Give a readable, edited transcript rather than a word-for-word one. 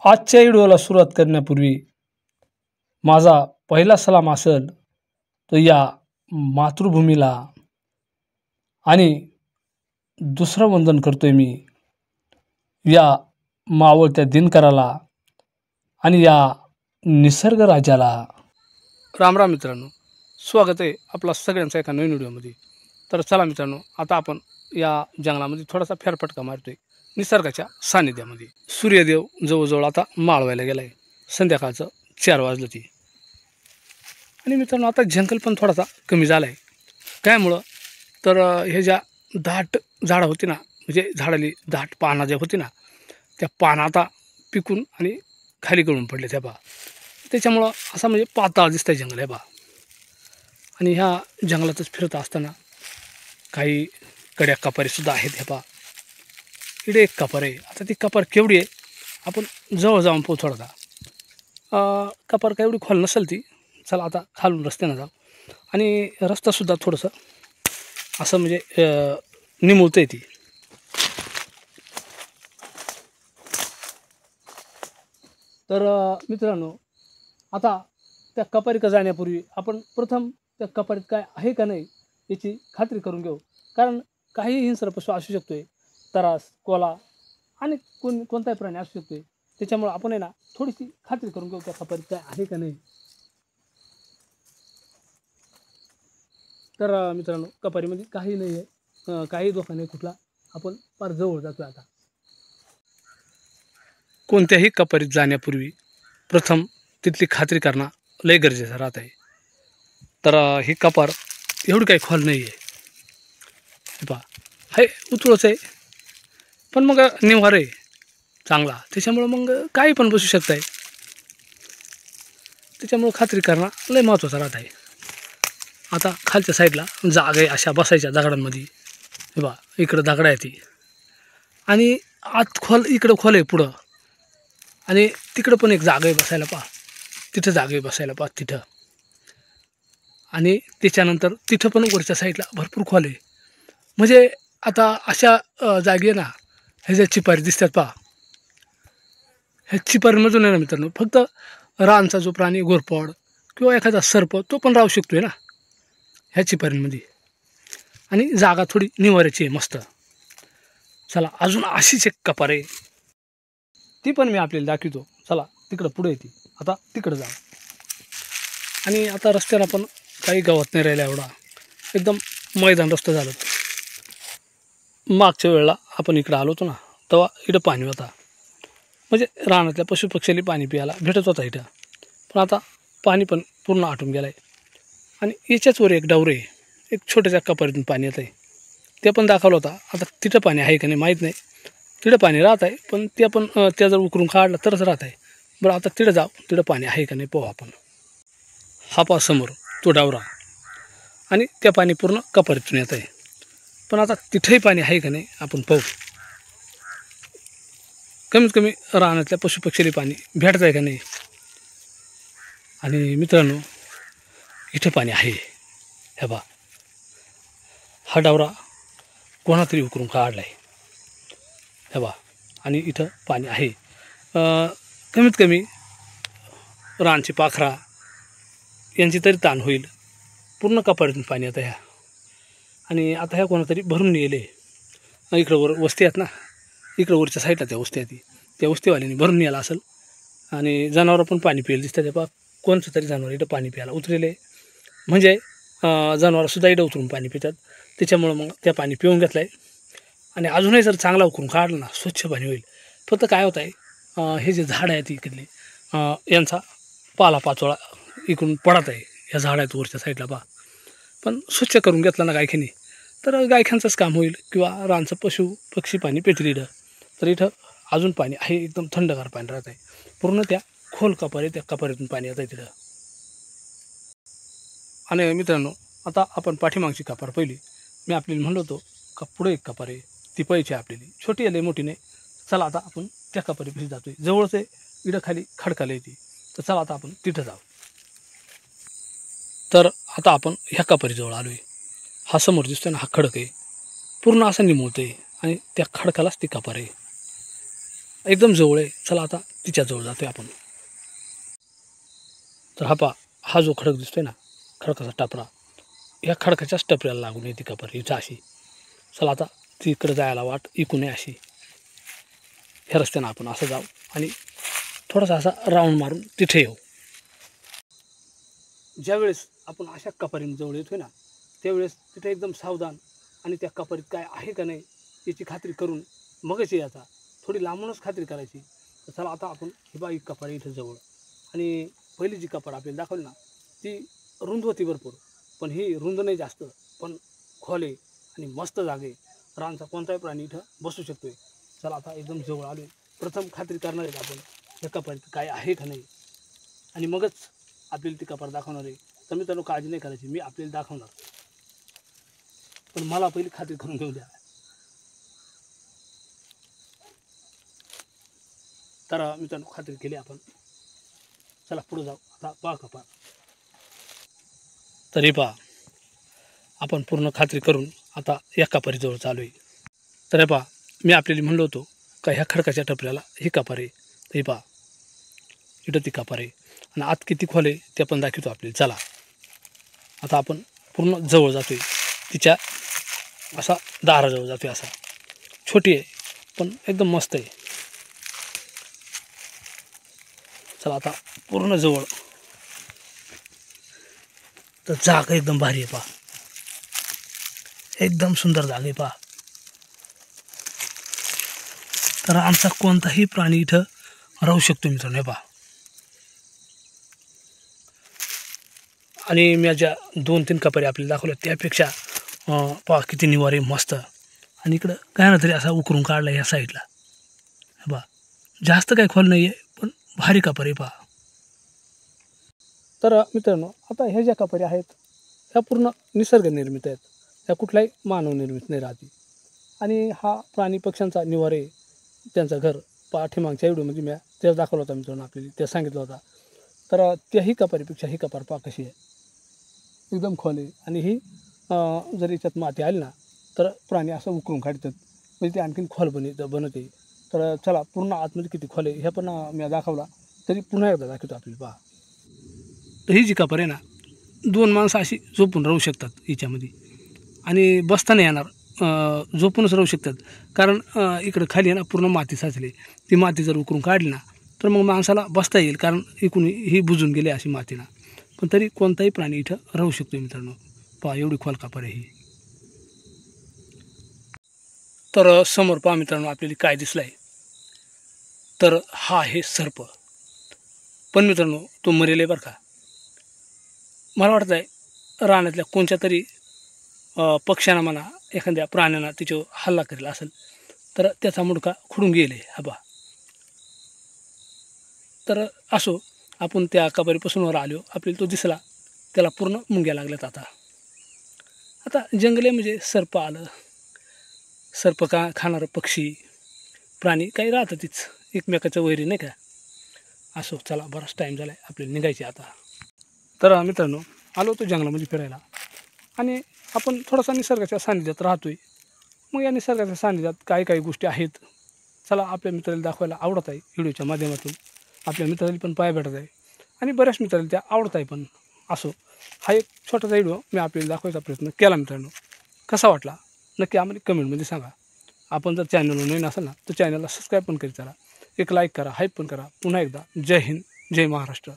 आजच्या व्हिडिओला सुरुवात करण्यापूर्वी माझा पहिला सलाम असेल तो या मातृभूमीला आणि दुसरं वंदन करतोय मी या मावळत्या दिनकराला आणि या निसर्ग राजाला। राम राम मित्रांनो, स्वागत आहे आपला सगळ्यांचा एका नवीन व्हिडिओमध्ये। तर चला मित्रांनो, आता आपण या जंगलामध्ये थोडासा फेरफटका मारतोय निसर्गाच्या सानिध्यामध्ये। सूर्यदेव जवळजवळ आता माळवायला गेलाय, संध्याकाळचं 4 वाजलं ती। आणि मित्रांनो, आता जंगल पण थोडासा कमी झालाय। त्यामुळं तर हे ज्या दाट झाडं होती ना, म्हणजे झाडाली दाट पानं ज्या होती ना, त्या पानं आता पिकून आणि खाली गळून पडले त्या पहा। त्याच्यामुळं असं म्हणजे पाताळ दिसतंय जंगल आहे पहा। आणि ह्या जंगलातच फिरत असताना काही कड्या कपारीसुद्धा आहेत हे पहा। इकडे एक कपार आहे। आता ती कपार केवढी आहे आपण जवळ जाऊन पाहू थोडासा। कपार काय एवढी खोल नसेल ती। चला आता खालून रस्त्यानं जाऊ। आणि रस्तासुद्धा थोडंसं असं म्हणजे निमुळतंय ती। तर मित्रांनो, आता त्या कपारीकडे जाण्यापूर्वी आपण प्रथम त्या कपारीत काय आहे का नाही याची खात्री करून घेऊ। कारण काही हिंस्र पशु असू शकतोय, तरास, कोला आणि कोणताही प्राणी असू शकतोय। त्याच्यामुळे आपण आहे ना थोडीशी खात्री करून घेऊ त्या कपारीत काय आहे का नाही। तर मित्रांनो, कपारीमध्ये काही नाही आहे, काही धोका नाही कुठला। आपण फार जवळ जातोय आता। कोणत्याही कपारीत जाण्यापूर्वी प्रथम तिथली खात्री करणं लय गरजेचं राहत आहे। तर ही कपार एवढी काही खोल नाही आहे पहा, आहे उतळच आहे, पण मग निवार आहे चांगला। त्याच्यामुळं मग काही पण बसू शकत आहे। त्याच्यामुळं खात्री करणं लय महत्त्वाचं राहत आहे। आता खालच्या साईडला जागा आहे अशा बसायच्या दगडांमध्ये। हे बा, इकडं दगड आहे ती, आणि आत खोल इकडं खोल आहे पुढं, आणि तिकडं पण एक जागा आहे बसायला पहा। तिथं जागा आहे बसायला पहा तिथं। आणि त्याच्यानंतर तिथं पण वरच्या साईडला भरपूर खोल आहे। म्हणजे आता अशा जागी आहे ना, ह्या ज्या चिपारी दिसतात पहा, ह्या चिपारीमधून आहे ना मित्रांनो फक्त रानचा जो प्राणी घोरपड किंवा एखादा सर्प तो पण राहू शकतोय ना ह्या चिपारींमध्ये। आणि जागा थोडी निवाऱ्याची आहे मस्त। चला अजून अशीच एक कपार आहे, ती पण मी आपल्याला दाखवतो। चला तिकडं पुढे येते, आता तिकडं जा। आणि आता रस्त्याला पण काही गावात नाही राहिला एवढा, एकदम मैदान रस्ता झालं। मागच्या वेळेला आपण इकडं आलो होतो ना, तेव्हा इकडं पाणी होता, म्हणजे रानातल्या पशुपक्ष्याला पाणी प्यायला भेटत होता इथं। पण आता पाणी पण पूर्ण आटून गेलं आहे। आणि याच्याच वर एक डावरे, एक छोट्याशा कपारीतून पाणी येत आहे, ते पण दाखवलं होता। आता तिथं पाणी आहे का नाही माहीत नाही, तिथं पाणी राहत आहे, पण ते पण त्या जर उकरून काढलं तरच राहत आहे। बरं आता तिथं जाऊ, तिथं पाणी आहे का नाही पाहू आपण। हा पहा समोर तो डावरा, आणि त्या पाणी पूर्ण कपारीतून येत आहे। पण आता तिथंही पाणी आहे का नाही आपण पाहू। कमीत कमी रानातल्या पशुपक्षीला पाणी भेटत आहे का नाही। आणि मित्रांनो, इथं पाणी आहे हे बा। हा डावरा कोणातरी उकरून काढला आहे हे बा, आणि इथं पाणी आहे। कमीत कमी रानची पाखरा यांची तरी ताण होईल, पूर्ण कपारीतून पाणी येतं ह्या। आणि आता ह्या कोणातरी भरून नेले, इकडं वर वस्ती आहेत ना, इकडं वरच्या साईडला त्या वस्ती आहे, त्या वस्तीवाल्यांनी भरून नेला असेल। आणि जनावरं पण पाणी प्यायला दिसतात पहा, कोणचं तरी जनावर इथं पाणी प्यायला उतरेले, म्हणजे जनावरंसुद्धा इथं उतरून पाणी पितात। त्याच्यामुळं मग त्या पाणी पिऊन घेतलं आहे। आणि अजूनही जर चांगला उकरून काढलं ना, स्वच्छ पाणी होईल। फक्त काय होत आहे, हे जे झाडं आहेत इकडले, यांचा पालापाचोळा इकडून पडत आहे, ह्या झाड आहेत वरच्या साईडला पहा। पण स्वच्छ करून घेतला ना गायख्याने, तर गायख्यांचंच काम होईल, किंवा रानचं पशु पक्षी पाणी पितील इथं। तर इथं अजून पाणी आहे, एकदम थंडगार पाणी राहत आहे। पूर्ण त्या खोल कपारी, त्या कपारीतून पाणी येत आहे तिथं। आणि मित्रांनो, आता आपण पाठीमागची कपार पहिली, मी आपल्याला म्हणलो होतो का पुढे एक कपार आहे, ती पाहिजे आपल्याला, छोटी आहे लय मोठी नाही। चला आता आपण त्या कपारीपाशी जातोय, जवळच आहे, इकडं खाली खडकाला येते। तर चला आता आपण तिथं जाऊ। तर आता आपण ह्या कपारीजवळ आलो आहे। हा समोर दिसतोय ना, हा खडक आहे, पूर्ण असं निमुळतं आहे, आणि त्या खडकालाच ती कपार आहे, एकदम जवळ आहे। चला आता तिच्याजवळ जातोय आपण. तर हा जो खडक दिसतोय ना, खडकाचा टपरा, या खडकाच्याच टपऱ्याला लागून येते कपर हिचं अशी. चला आता तिकडे जायला वाट इकून आहे अशी. ह्या रस्त्यानं आपण असं जाऊ आणि थोडासा असा राऊंड मारून तिथे येऊ. ज्यावेळेस आपण अशा कपारीजवळ येतोय ना, त्यावेळेस तिथे एकदम सावधान आणि त्या कपारीत काय आहे का नाही याची खात्री करून मगच यायचा. थोडी लांबूनच खात्री करायची. तर चला आता आपण ही बाई कपारी इथं जवळ, आणि पहिली जी कपार आपल्याला दाखवली ना ती रुंद होती भरपूर, पण ही रुंद नाही जास्त, पण खोल आहे आणि मस्त जागे. रानचा कोणताही प्राणी इथं बसू शकतोय. चला आता एकदम जवळ आले. प्रथम खात्री करणार आहेत आपण या कपारीत काय आहे का नाही, आणि मगच आपल्याला ती कपार दाखवणार आहे. तर मी त्यांना काळजी नाही करायची, मी आपल्याला दाखवणार, पण मला पहिली खात्री करून घेऊ द्या. तर मी त्यांना खात्री केली आपण. चला पुढे जाऊ. आता पहा कपार. तरी पहा आपण पूर्ण खात्री करून आता या कपारीजवळ चालू आहे. तर पहा मी आपल्याला म्हणलो होतो का ह्या खडकाच्या टपऱ्याला ही कपार आहे. तरी पहा इथं ती कपार आहे, आणि आत किती खोल आहे ते पण दाखवतो आपल्याला. चला आता आपण पूर्ण जवळ जातोय तिच्या, असा दाराजवळ जातोय. असा छोटी आहे पण एकदम मस्त आहे. चला आता पूर्ण जवळ. तर जागा एकदम भारी आहे पहा, एकदम सुंदर जागा आहे पहा. तर आमचा कोणताही प्राणी इथं राहू शकतो मित्रांनो. पहा, आणि मी ज्या 2-3 कपारी आपल्याला दाखवल्या त्यापेक्षा पहा किती निवारे मस्त. आणि इकडं काय ना तरी असा उकरून काढला या साईडला. पहा जास्त काही खोल नाही आहे, पण भारी कपारी पहा. तर मित्रांनो आता ह्या ज्या कपारी आहेत ह्या पूर्ण निसर्गनिर्मित आहेत, ह्या कुठलाही मानवनिर्मित नाही राहते. आणि हा प्राणी पक्ष्यांचा निवारे, त्यांचं घर पाठीमागच्या व्हिडिओमध्ये मी तेच दाखवलं होता मित्रांनो आपल्याला, ते सांगितलं होता. तर त्याही कपारीपेक्षा ही कपार पहा कशी आहे, एकदम खोल आहे. आणि ही जर याच्यात माती आली ना तर प्राणी असं उकरून काढतात, म्हणजे ते आणखीन खोल बनते. तर चला पूर्ण आतमध्ये किती खोल आहे ह्या पण मी दाखवला, तरी पुन्हा एकदा दाखवतो आपल्याला. पहा तर ही जी कपार आहे ना 2 माणसं अशी झोपून राहू शकतात हिच्यामध्ये, आणि बसता नाही येणार, झोपूनच राहू शकतात. कारण इकडं खाली आहे ना पूर्ण माती साचली. ती माती जर उकरून काढली ना तर मग माणसाला बसता येईल, कारण इकडून ही बुजून गेली अशी मातीना. पण तरी कोणताही प्राणी इथं राहू शकतो मित्रांनो. पहा एवढी खोल कपार आहे ही. तर समोर पहा मित्रांनो आपल्याला काय दिसलं आहे, तर हा आहे सर्प. पण मित्रांनो तो मरेल आहे बरं का. मला वाटतं आहे रानातल्या कोणत्या तरी पक्ष्यानं म्हणा एखाद्या प्राण्यानं तिच्यावर हल्ला करेल असेल, तर त्याचा मुडका खुडून गेले. हा बा. तर असो, आपण त्या कबारीपासून वर आलो, आपल्याला तो दिसला, त्याला पूर्ण मुंग्या लागल्यात. आता जंगले म्हणजे सर्प आलं, सर्प खाणारं पक्षी प्राणी काही राहतं तीच एकमेकाचं वैरी नाही का. असो चला बराच टाईम झाला आहे आपल्याला निघायचे आता. तर मित्रांनो आलो होतो जंगलामध्ये फिरायला, आणि आपण थोडासा निसर्गाच्या सानिध्यात राहतोय. मग या निसर्गाच्या सानिध्यात काही गोष्टी आहेत, चला आपल्या मित्राला दाखवायला आवडत आहे. व्हिडिओच्या माध्यमातून आपल्या मित्राला पण पाय भेटत आहे, आणि बऱ्याच मित्राला त्या आवडत आहे. पण असो, हा एक छोटासा व्हिडिओ मी आपल्याला दाखवायचा प्रयत्न केला मित्रांनो. कसा वाटला नक्की आम्हाला कमेंटमध्ये सांगा. आपण जर चॅनलवर नवीन असाल ना तर चॅनलला सबस्क्राईब पण करीत चला, एक लाईक करा, हाईप पण करा. पुन्हा एकदा जय हिंद, जय महाराष्ट्र.